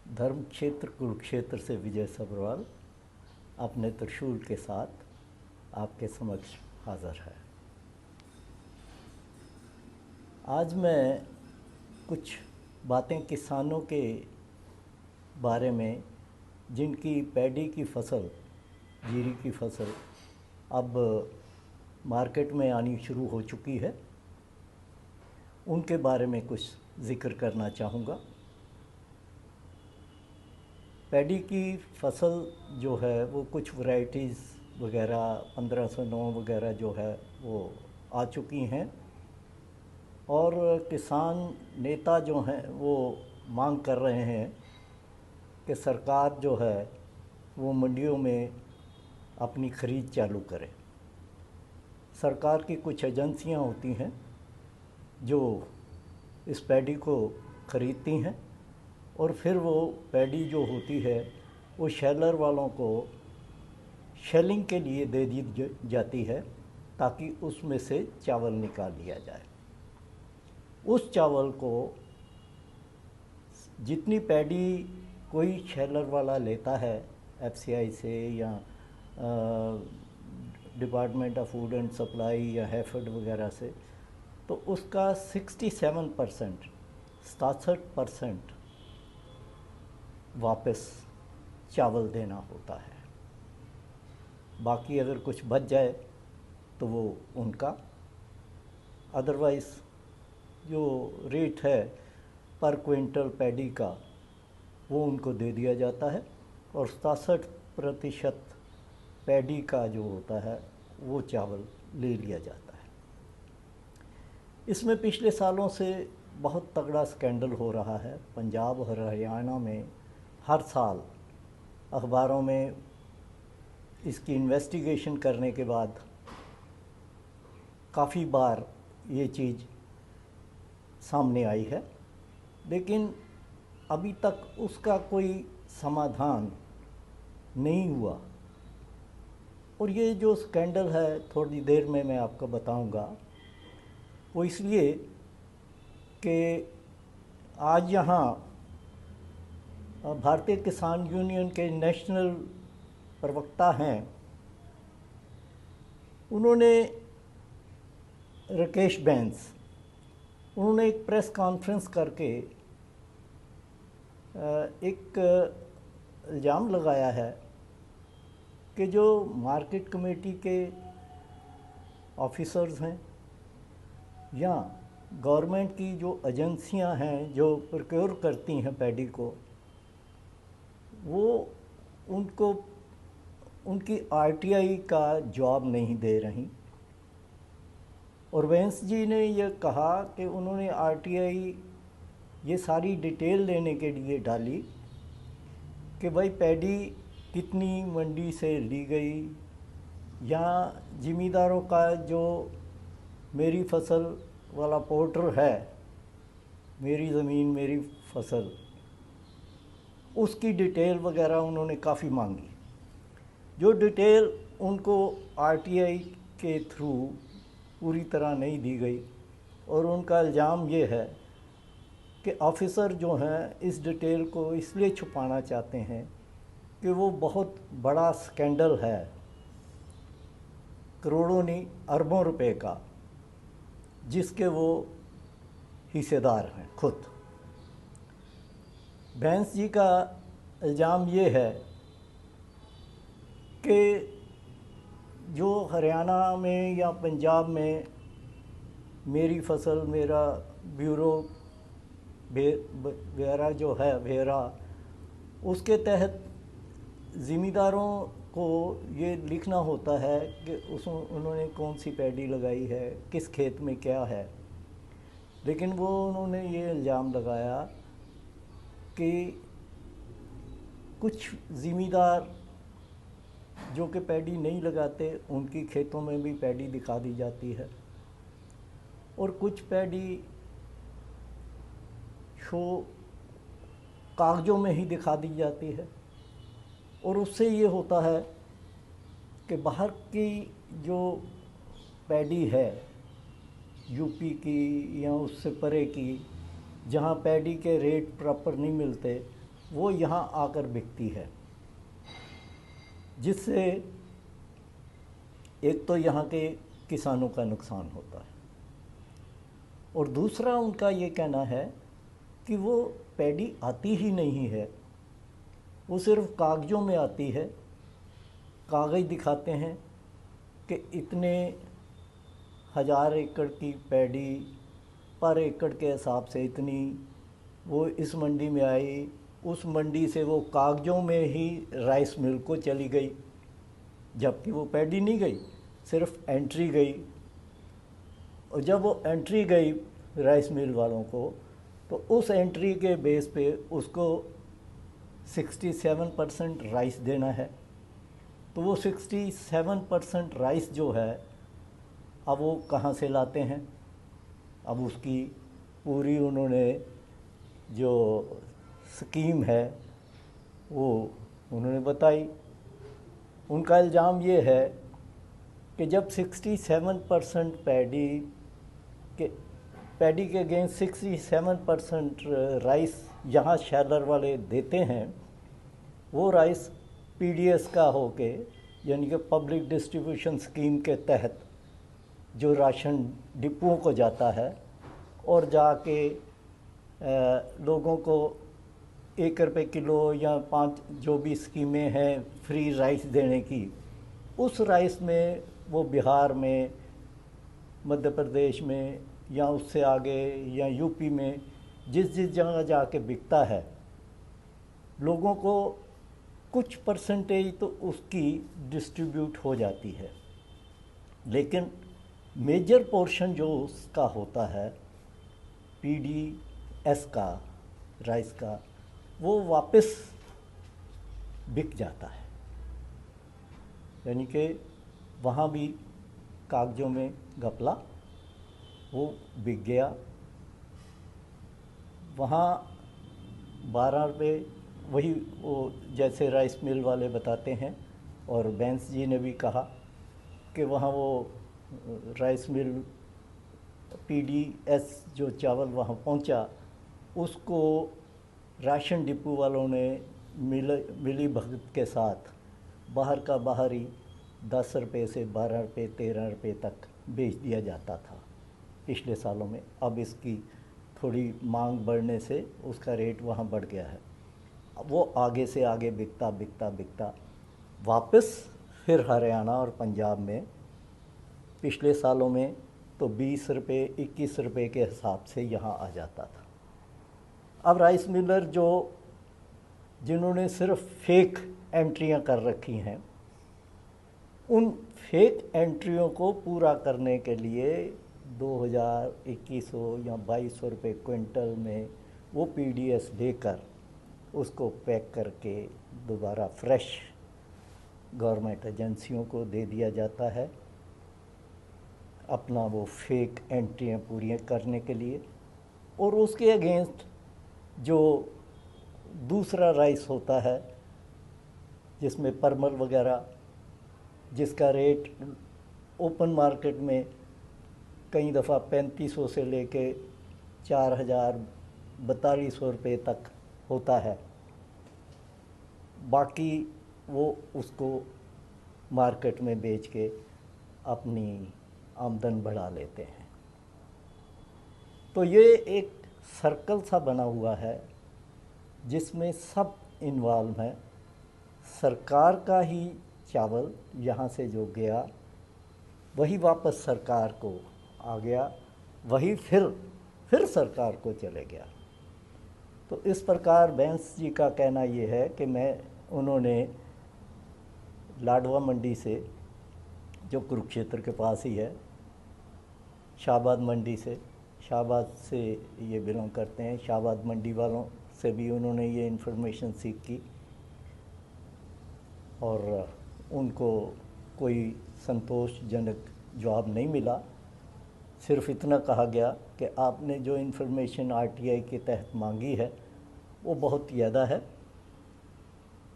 धर्म क्षेत्र कुरुक्षेत्र से विजय सब्रवाल अपने त्रिशूल के साथ आपके समक्ष हाजिर है। आज मैं कुछ बातें किसानों के बारे में जिनकी पैडी की फसल, जीरी की फसल अब मार्केट में आनी शुरू हो चुकी है, उनके बारे में कुछ ज़िक्र करना चाहूँगा। पैडी की फसल जो है वो कुछ वैरायटीज़ वगैरह 1509 वगैरह जो है वो आ चुकी हैं और किसान नेता जो हैं वो मांग कर रहे हैं कि सरकार जो है वो मंडियों में अपनी ख़रीद चालू करे। सरकार की कुछ एजेंसियां होती हैं जो इस पैडी को ख़रीदती हैं और फिर वो पैडी जो होती है वो शेलर वालों को शेलिंग के लिए दे दी जाती है ताकि उसमें से चावल निकाल लिया जाए। उस चावल को जितनी पैडी कोई शेलर वाला लेता है एफसीआई से या department of food and supply या हैफेड वगैरह से, तो उसका 67% वापस चावल देना होता है। बाकी अगर कुछ बच जाए तो वो उनका, अदरवाइज़ जो रेट है पर क्विंटल पैडी का वो उनको दे दिया जाता है और 67% पैडी का जो होता है वो चावल ले लिया जाता है। इसमें पिछले सालों से बहुत तगड़ा स्कैंडल हो रहा है। पंजाब और हरियाणा में हर साल अखबारों में इसकी इन्वेस्टिगेशन करने के बाद काफ़ी बार ये चीज़ सामने आई है, लेकिन अभी तक उसका कोई समाधान नहीं हुआ। और ये जो स्कैंडल है थोड़ी देर में मैं आपको बताऊंगा, वो इसलिए कि आज यहाँ भारतीय किसान यूनियन के नेशनल प्रवक्ता हैं, उन्होंने राकेश बैंस, उन्होंने एक प्रेस कॉन्फ्रेंस करके एक इल्ज़ाम लगाया है कि जो मार्केट कमेटी के ऑफिसर्स हैं या गवर्नमेंट की जो एजेंसियां हैं जो प्रोक्योर करती हैं पैडी को, वो उनको उनकी आरटीआई का जवाब नहीं दे रही। और बैंस जी ने यह कहा कि उन्होंने आरटीआई ये सारी डिटेल लेने के लिए डाली कि भाई पैडी कितनी मंडी से ली गई, या ज़मींदारों का जो मेरी फसल वाला पोर्टल है, मेरी ज़मीन मेरी फसल, उसकी डिटेल वगैरह उन्होंने काफ़ी मांगी। जो डिटेल उनको आरटीआई के थ्रू पूरी तरह नहीं दी गई और उनका इल्ज़ाम ये है कि ऑफिसर जो हैं इस डिटेल को इसलिए छुपाना चाहते हैं कि वो बहुत बड़ा स्कैंडल है, करोड़ों नहीं अरबों रुपए का, जिसके वो हिस्सेदार हैं खुद। बैंस जी का इल्ज़ाम ये है कि जो हरियाणा में या पंजाब में मेरी फसल मेरा ब्यूरो वगैरह जो है वेरा, उसके तहत ज़मींदारों को ये लिखना होता है कि उन्होंने कौन सी पैडी लगाई है, किस खेत में क्या है। लेकिन वो उन्होंने ये इल्ज़ाम लगाया कि कुछ ज़मींदार जो कि पैडी नहीं लगाते, उनकी खेतों में भी पैडी दिखा दी जाती है और कुछ पैडी शो कागज़ों में ही दिखा दी जाती है। और उससे ये होता है कि बाहर की जो पैडी है यूपी की या उससे परे की, जहाँ पैडी के रेट प्रॉपर नहीं मिलते, वो यहाँ आकर बिकती है, जिससे एक तो यहाँ के किसानों का नुकसान होता है और दूसरा उनका ये कहना है कि वो पैडी आती ही नहीं है, वो सिर्फ कागज़ों में आती है। कागज़ दिखाते हैं कि इतने हज़ार एकड़ की पैडी पर एकड़ के हिसाब से इतनी वो इस मंडी में आई, उस मंडी से वो कागज़ों में ही राइस मिल को चली गई, जबकि वो पैडी नहीं गई, सिर्फ एंट्री गई। और जब वो एंट्री गई राइस मिल वालों को, तो उस एंट्री के बेस पे उसको 67% राइस देना है। तो वो 67% राइस जो है, अब वो कहाँ से लाते हैं? अब उसकी पूरी उन्होंने जो स्कीम है वो उन्होंने बताई। उनका इल्ज़ाम ये है कि जब 67% पैडी के अगेंस्ट 67% राइस यहाँ शैलर वाले देते हैं, वो राइस पीडीएस का होके, यानी कि पब्लिक डिस्ट्रीब्यूशन स्कीम के तहत जो राशन डिपुओं को जाता है और जाके लोगों को 1 रुपये किलो या 5 जो भी स्कीमें हैं फ्री राइस देने की, उस राइस में वो बिहार में, मध्य प्रदेश में या उससे आगे या यूपी में जिस जिस जगह जाके बिकता है, लोगों को कुछ परसेंटेज तो उसकी डिस्ट्रीब्यूट हो जाती है, लेकिन मेजर पोर्शन जो उसका होता है पीडीएस का, राइस का, वो वापस बिक जाता है। यानी कि वहाँ भी कागज़ों में घपला, वो बिक गया। वहाँ 12 रुपये, वही वो जैसे राइस मिल वाले बताते हैं, और बैंस जी ने भी कहा कि वहाँ वो राइस मिल पीडीएस जो चावल वहाँ पहुँचा, उसको राशन डिपो वालों ने मिली भगत के साथ बाहर का बाहर ही 10 रुपये से 12 रुपये 13 रुपये तक बेच दिया जाता था पिछले सालों में। अब इसकी थोड़ी मांग बढ़ने से उसका रेट वहाँ बढ़ गया है। वो आगे से आगे बिकता बिकता बिकता वापस फिर हरियाणा और पंजाब में पिछले सालों में तो 20 रुपये 21 रुपये के हिसाब से यहाँ आ जाता था। अब राइस मिलर जिन्होंने सिर्फ फेक एंट्रियाँ कर रखी हैं, उन फेक एंट्रियों को पूरा करने के लिए 2000-2100 या 2200 रुपये क्विंटल में वो पीडीएस लेकर उसको पैक करके दोबारा फ्रेश गवर्नमेंट एजेंसियों को दे दिया जाता है, अपना वो फेक एंट्रियाँ पूरी करने के लिए। और उसके अगेंस्ट जो दूसरा राइस होता है जिसमें परमल वगैरह, जिसका रेट ओपन मार्केट में कई दफ़ा 3500 से लेके 4000-4200 रुपये तक होता है, बाकी वो उसको मार्केट में बेच के अपनी आमदन बढ़ा लेते हैं। तो ये एक सर्कल सा बना हुआ है जिसमें सब इन्वॉल्व हैं। सरकार का ही चावल यहाँ से जो गया वही वापस सरकार को आ गया, वही फिर सरकार को चले गया। तो इस प्रकार बैंस जी का कहना ये है कि उन्होंने लाडवा मंडी से, जो कुरुक्षेत्र के पास ही है, शाहबाद मंडी से, शाहबाद से ये बिलोंग करते हैं, शाहबाद मंडी वालों से भी उन्होंने ये इन्फॉर्मेशन सीख की और उनको कोई संतोषजनक जवाब नहीं मिला। सिर्फ इतना कहा गया कि आपने जो इन्फॉर्मेशन आरटीआई के तहत मांगी है वो बहुत ज़्यादा है,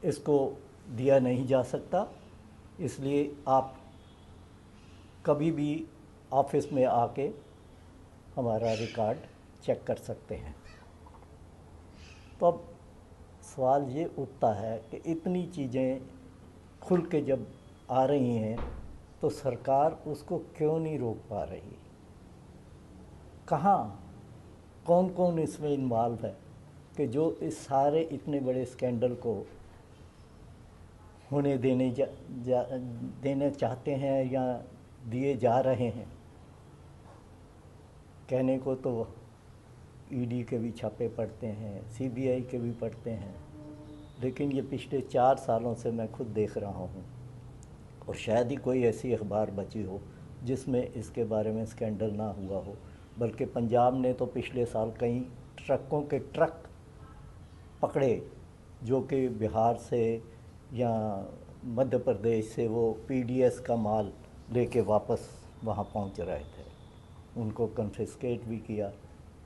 इसको दिया नहीं जा सकता, इसलिए आप कभी भी ऑफिस में आके हमारा रिकॉर्ड चेक कर सकते हैं। तो अब सवाल ये उठता है कि इतनी चीज़ें खुल के जब आ रही हैं तो सरकार उसको क्यों नहीं रोक पा रही? कहाँ, कौन कौन इसमें इन्वॉल्व है कि जो इस सारे इतने बड़े स्कैंडल को होने देने चाहते हैं या दिए जा रहे हैं? कहने को तो ईडी के भी छापे पड़ते हैं, सीबीआई के भी पड़ते हैं, लेकिन ये पिछले 4 सालों से मैं खुद देख रहा हूँ और शायद ही कोई ऐसी अखबार बची हो जिसमें इसके बारे में स्कैंडल ना हुआ हो। बल्कि पंजाब ने तो पिछले साल कई ट्रकों के ट्रक पकड़े जो कि बिहार से या मध्य प्रदेश से वो पीडीएस का माल लेके वापस वहाँ पहुँच रहे थे। उनको कन्फिस्केट भी किया,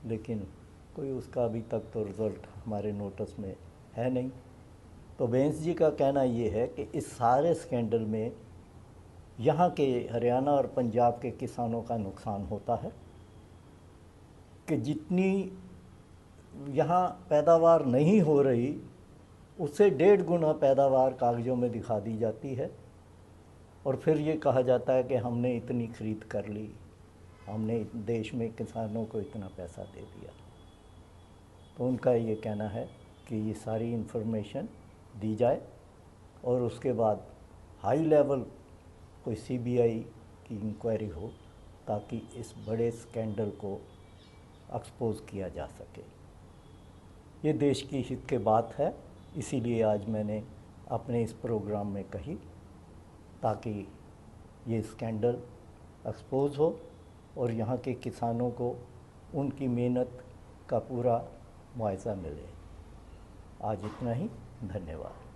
लेकिन कोई उसका अभी तक तो रिज़ल्ट हमारे नोटिस में है नहीं। तो बेंस जी का कहना ये है कि इस सारे स्कैंडल में यहाँ के हरियाणा और पंजाब के किसानों का नुकसान होता है कि जितनी यहाँ पैदावार नहीं हो रही उससे 1.5 गुना पैदावार कागज़ों में दिखा दी जाती है और फिर ये कहा जाता है कि हमने इतनी खरीद कर ली, हमने देश में किसानों को इतना पैसा दे दिया। तो उनका ये कहना है कि ये सारी इन्फॉर्मेशन दी जाए और उसके बाद हाई लेवल कोई सीबीआई की इंक्वायरी हो ताकि इस बड़े स्कैंडल को एक्सपोज किया जा सके। ये देश की हित की बात है, इसीलिए आज मैंने अपने इस प्रोग्राम में कही ताकि ये स्कैंडल एक्सपोज हो और यहाँ के किसानों को उनकी मेहनत का पूरा मुआवजा मिले। आज इतना ही, धन्यवाद।